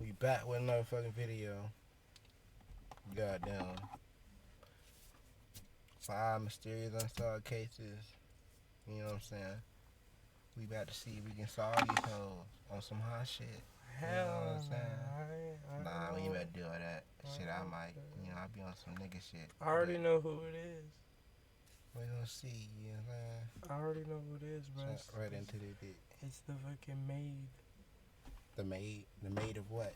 We back with another fucking video. Goddamn. 5 mysterious unsolved cases. You know what I'm saying? We about to see if we can solve these hoes on some hot shit. You know what I'm saying? Nah, we ain't about to do all that. Shit, I might. I be on some nigga shit. I already know who it is. We gonna see, you know what I'm saying? I already know who it is, bro. Right into the dick. It's the fucking maid. The maid? The maid of what?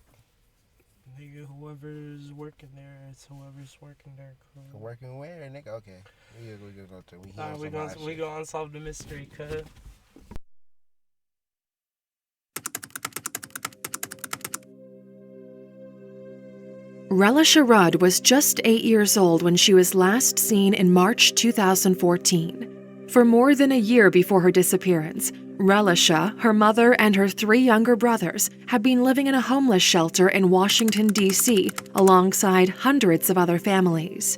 Nigga, whoever's working there, it's whoever's working there. Cool. Working where, nigga? Okay. We gonna unsolve the mystery, cuz. Relisha Rudd was just 8 years old when she was last seen in March 2014. For more than a year before her disappearance, Relisha, her mother, and her 3 younger brothers had been living in a homeless shelter in Washington, D.C., alongside hundreds of other families.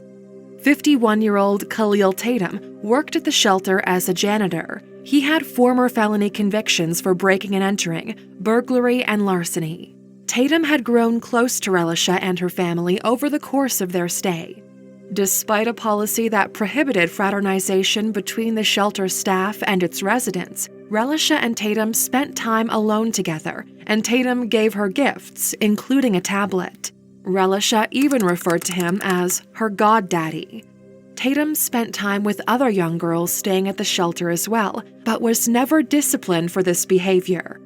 51-year-old Khalil Tatum worked at the shelter as a janitor. He had former felony convictions for breaking and entering, burglary, and larceny. Tatum had grown close to Relisha and her family over the course of their stay. Despite a policy that prohibited fraternization between the shelter's staff and its residents, Relisha and Tatum spent time alone together, and Tatum gave her gifts, including a tablet. Relisha even referred to him as her goddaddy. Tatum spent time with other young girls staying at the shelter as well, but was never disciplined for this behavior.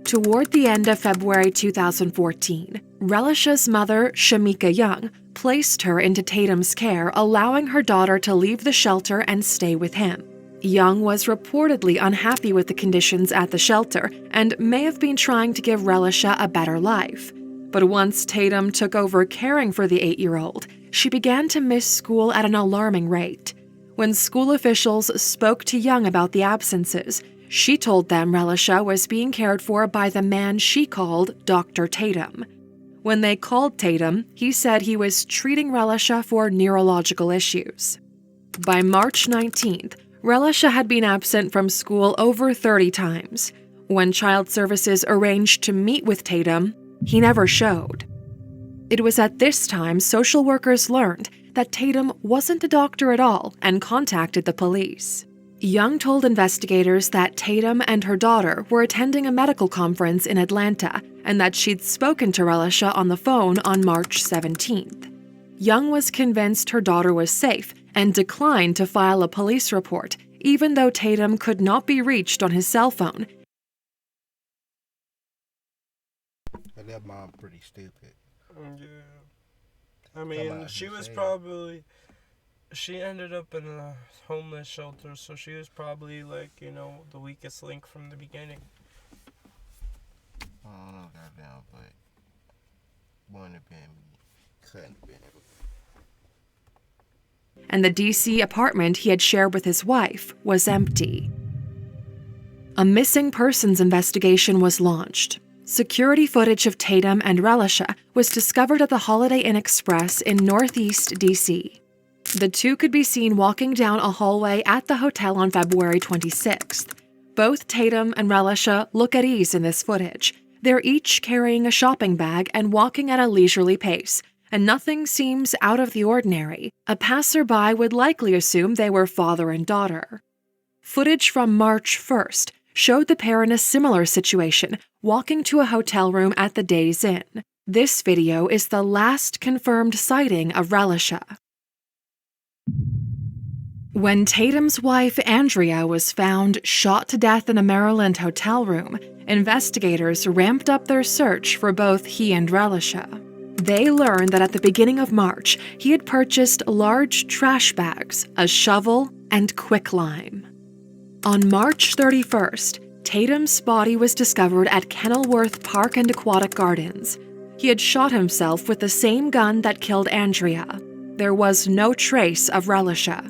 Toward the end of February 2014, Relisha's mother, Shamika Young, placed her into Tatum's care, allowing her daughter to leave the shelter and stay with him. Young was reportedly unhappy with the conditions at the shelter and may have been trying to give Relisha a better life. But once Tatum took over caring for the 8-year-old, she began to miss school at an alarming rate. When school officials spoke to Young about the absences, she told them Relisha was being cared for by the man she called Dr. Tatum. When they called Tatum, he said he was treating Relisha for neurological issues. By March 19th, Relisha had been absent from school over 30 times. When Child Services arranged to meet with Tatum, he never showed. It was at this time social workers learned that Tatum wasn't a doctor at all and contacted the police. Young told investigators that Tatum and her daughter were attending a medical conference in Atlanta and that she'd spoken to Relisha on the phone on March 17th. Young was convinced her daughter was safe and declined to file a police report, even though Tatum could not be reached on his cell phone. That mom pretty stupid. Yeah. I mean, she ended up in a homeless shelter, so she was probably the weakest link from the beginning. I don't know, goddamn, but wouldn't have been, couldn't have been able. And the D.C. apartment he had shared with his wife was empty. A missing persons investigation was launched. Security footage of Tatum and Relisha was discovered at the Holiday Inn Express in Northeast D.C. The two could be seen walking down a hallway at the hotel on February 26th. Both Tatum and Relisha look at ease in this footage. They're each carrying a shopping bag and walking at a leisurely pace, and nothing seems out of the ordinary. A passerby would likely assume they were father and daughter. Footage from March 1st showed the pair in a similar situation, walking to a hotel room at the Days Inn. This video is the last confirmed sighting of Relisha. When Tatum's wife, Andrea, was found shot to death in a Maryland hotel room, investigators ramped up their search for both he and Relisha. They learned that at the beginning of March, he had purchased large trash bags, a shovel, and quicklime. On March 31st, Tatum's body was discovered at Kenilworth Park and Aquatic Gardens. He had shot himself with the same gun that killed Andrea. There was no trace of Relisha.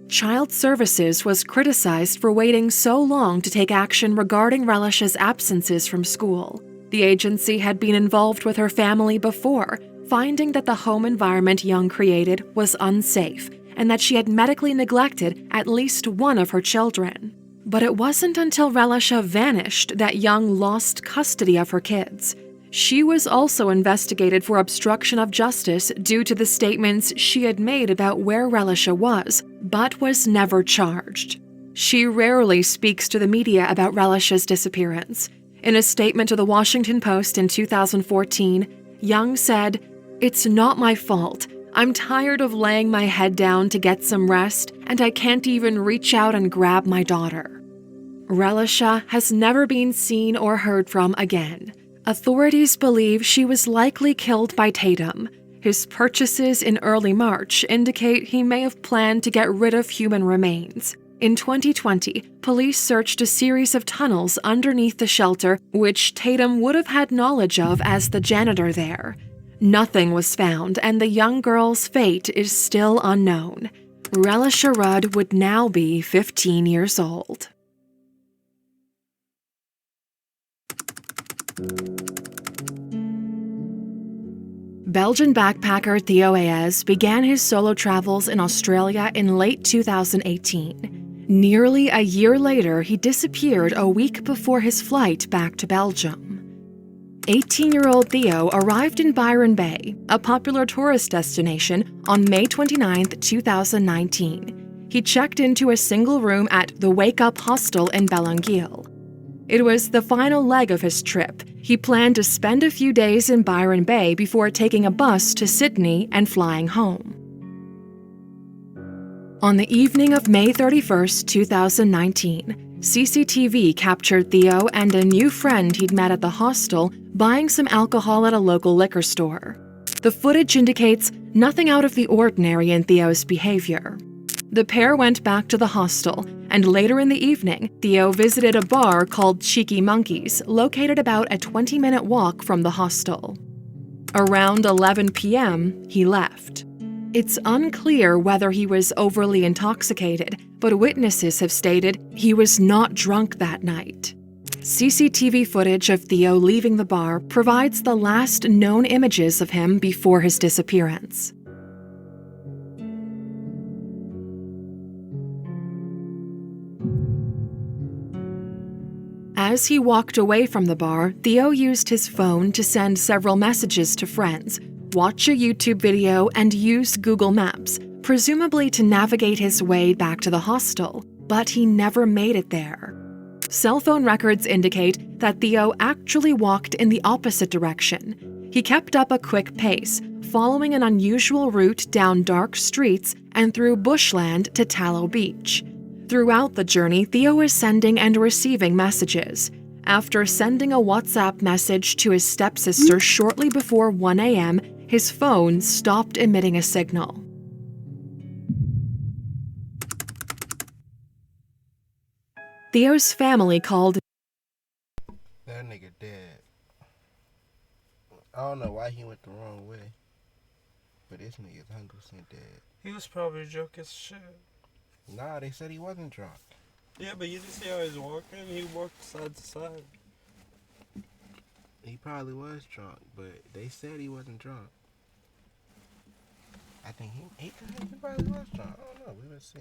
Child Services was criticized for waiting so long to take action regarding Relisha's absences from school. The agency had been involved with her family before, finding that the home environment Young created was unsafe and that she had medically neglected at least one of her children. But it wasn't until Relisha vanished that Young lost custody of her kids. She was also investigated for obstruction of justice due to the statements she had made about where Relisha was, but was never charged. She rarely speaks to the media about Relisha's disappearance. In a statement to the Washington Post in 2014, Young said, "It's not my fault. I'm tired of laying my head down to get some rest, and I can't even reach out and grab my daughter." Relisha has never been seen or heard from again. Authorities believe she was likely killed by Tatum. His purchases in early March indicate he may have planned to get rid of human remains. In 2020, police searched a series of tunnels underneath the shelter, which Tatum would have had knowledge of as the janitor there. Nothing was found, and the young girl's fate is still unknown. Relisha Rudd would now be 15 years old. Belgian backpacker Theo Aez began his solo travels in Australia in late 2018. Nearly a year later, he disappeared a week before his flight back to Belgium. 18-year-old Theo arrived in Byron Bay, a popular tourist destination, on May 29, 2019. He checked into a single room at the Wake Up Hostel in Belangil. It was the final leg of his trip. He planned to spend a few days in Byron Bay before taking a bus to Sydney and flying home. On the evening of May 31, 2019, CCTV captured Theo and a new friend he'd met at the hostel buying some alcohol at a local liquor store. The footage indicates nothing out of the ordinary in Theo's behavior. The pair went back to the hostel, and later in the evening, Theo visited a bar called Cheeky Monkeys, located about a 20-minute walk from the hostel. Around 11 p.m., he left. It's unclear whether he was overly intoxicated, but witnesses have stated he was not drunk that night. CCTV footage of Theo leaving the bar provides the last known images of him before his disappearance. As he walked away from the bar, Theo used his phone to send several messages to friends, watch a YouTube video, and use Google Maps, presumably to navigate his way back to the hostel, but he never made it there. Cell phone records indicate that Theo actually walked in the opposite direction. He kept up a quick pace, following an unusual route down dark streets and through bushland to Tallow Beach. Throughout the journey, Theo was sending and receiving messages. After sending a WhatsApp message to his stepsister shortly before 1 a.m., his phone stopped emitting a signal. Theo's family called. That nigga dead. I don't know why he went the wrong way, but this nigga's 100% dead. He was probably drunk as shit. Nah, they said he wasn't drunk. Yeah, but you just see how he's walking? He walked side to side. He probably was drunk, but they said he wasn't drunk. I think he probably was drunk. I don't know. We will see.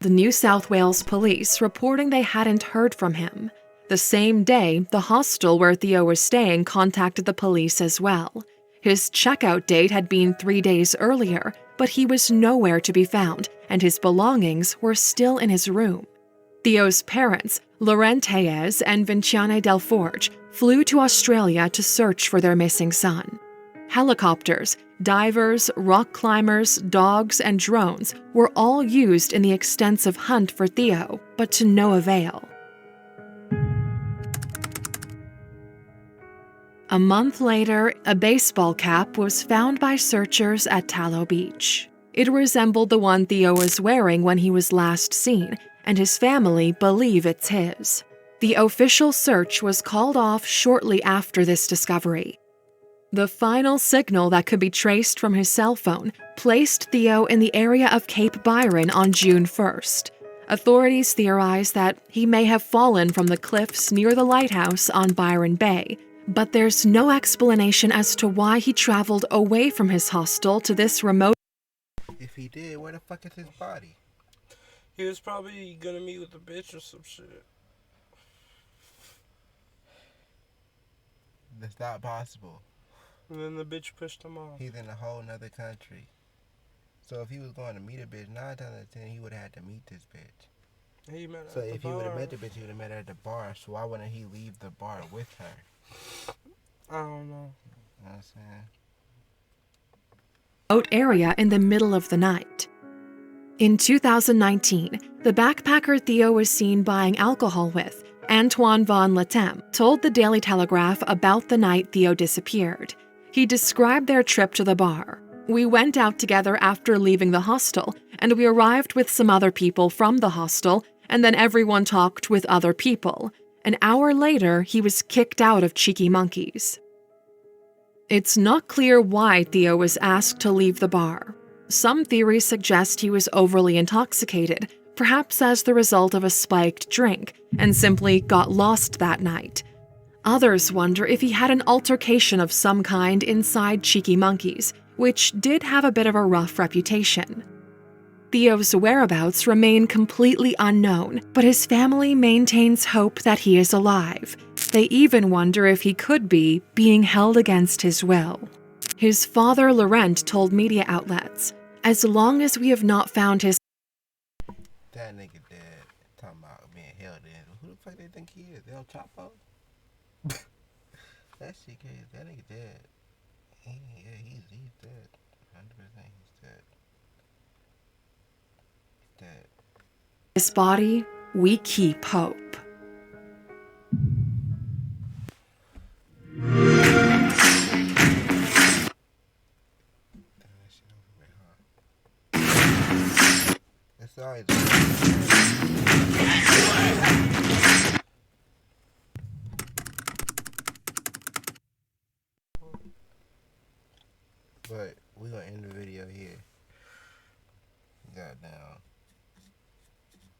The New South Wales police reporting they hadn't heard from him. The same day, the hostel where Theo was staying contacted the police as well. His checkout date had been 3 days earlier, but he was nowhere to be found, and his belongings were still in his room. Theo's parents, Laurent Hayes and Vinciane Delforge, flew to Australia to search for their missing son. Helicopters, divers, rock climbers, dogs, and drones were all used in the extensive hunt for Theo, but to no avail. A month later, a baseball cap was found by searchers at Tallow Beach. It resembled the one Theo was wearing when he was last seen, and his family believe it's his. The official search was called off shortly after this discovery. The final signal that could be traced from his cell phone placed Theo in the area of Cape Byron on June 1st. Authorities theorize that he may have fallen from the cliffs near the lighthouse on Byron Bay, but there's no explanation as to why he traveled away from his hostel to this remote. If he did, where the fuck is his body? He was probably gonna meet with a bitch or some shit. That's not possible. And then the bitch pushed him off. He's in a whole nother country. So if he was going to meet a bitch, 9 times out of 10, he would have had to meet this bitch. He met So at if the he would have bar. met the bitch, he would have met her at the bar. So why wouldn't he leave the bar with her? I don't know. You know what I'm saying? Area in the middle of the night. In 2019, the backpacker Theo was seen buying alcohol with, Antoine Von Letem, told the Daily Telegraph about the night Theo disappeared. He described their trip to the bar. We went out together after leaving the hostel, and we arrived with some other people from the hostel, and then everyone talked with other people. An hour later, he was kicked out of Cheeky Monkeys. It's not clear why Theo was asked to leave the bar. Some theories suggest he was overly intoxicated, perhaps as the result of a spiked drink, and simply got lost that night. Others wonder if he had an altercation of some kind inside Cheeky Monkeys, which did have a bit of a rough reputation. Theo's whereabouts remain completely unknown, but his family maintains hope that he is alive. They even wonder if he could be being held against his will. His father, Laurent, told media outlets, "As long as we have not found his..." That nigga dead. Talking about being held in. Who the fuck they think he is? El Chapo? That shit crazy. That nigga dead. He's dead. 100% he's dead. He's dead. His body, we keep hope. It's always. But we're gonna end the video here. Goddamn.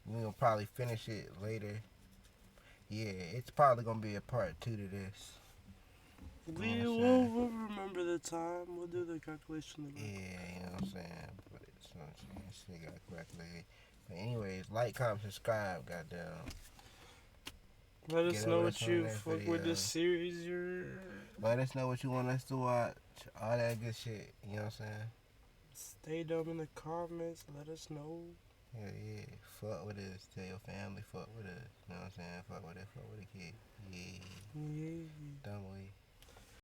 We're gonna probably finish it later. Yeah, it's probably gonna be a part 2 to this. We'll remember the time. We'll do the calculation again. Yeah, you know what I'm saying? But it's what I'm saying. Shit got calculated. But anyways, like, comment, subscribe, goddamn. Let us Get know over what this on you that fuck video. with this series. Let us know what you want us to watch. All that good shit. You know what I'm saying? Stay dumb in the comments. Let us know. Yeah. Fuck with us. Tell your family, fuck with us. You know what I'm saying? Fuck with it. Fuck with the kid. Yeah. Yeah. Dumb way.